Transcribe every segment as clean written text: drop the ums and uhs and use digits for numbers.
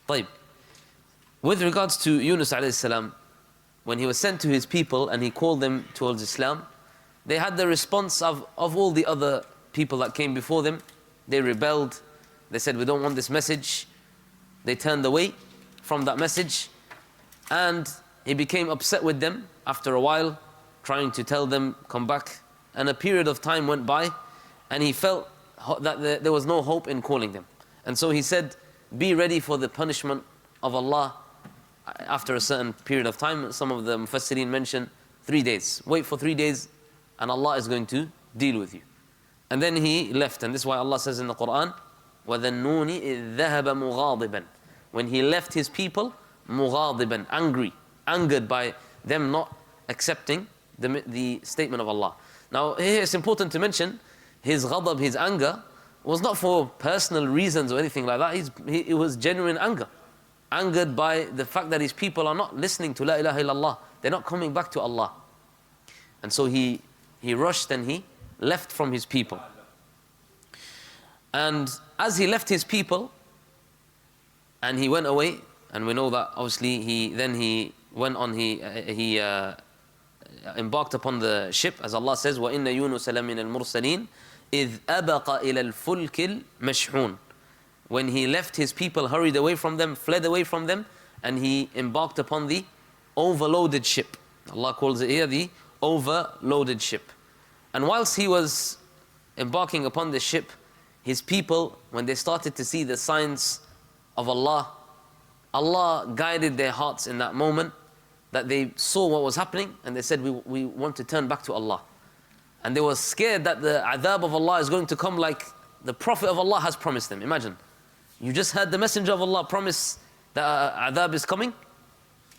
طيب. With regards to Yunus alayhi salam, when he was sent to his people and he called them towards Islam, they had the response of all the other people that came before them. They rebelled. They said, we don't want this message. They turned away from that message. And he became upset with them after a while, trying to tell them, come back. And a period of time went by, and he felt that there was no hope in calling them. And so he said, be ready for the punishment of Allah after a certain period of time. Some of the Mufassirin mention 3 days. Wait for 3 days, and Allah is going to deal with you. And then he left, and this is why Allah says in the Quran, وَذَنُّونِ إِذْ ذَهَبَ مُغَاضِبًا. When he left his people, مُغَاضِبًا, angry, angered by them not accepting the statement of Allah. Now here it's important to mention, his ghadab, his anger, was not for personal reasons or anything like that. It was genuine anger. Angered by the fact that his people are not listening to La ilaha illallah. They're not coming back to Allah. And so he rushed and he left from his people. And as he left his people and he went away, and we know that obviously he went on, he embarked upon the ship, as Allah says, وَإِنَّ يُونُسَ لَمِنَ الْمُرْسَلِينَ إِذْ أَبَقَ إِلَى الْفُلْكِ الْمَشْحُونَ. When he left his people, hurried away from them, fled away from them, and he embarked upon the overloaded ship. Allah calls it here the overloaded ship. And whilst he was embarking upon the ship, his people, when they started to see the signs of Allah, Allah guided their hearts in that moment, that they saw what was happening, and they said, we want to turn back to Allah. And they were scared that the adhab of Allah is going to come like the Prophet of Allah has promised them. Imagine, you just heard the Messenger of Allah promise that adhab is coming.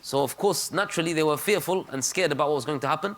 So of course, naturally they were fearful and scared about what was going to happen.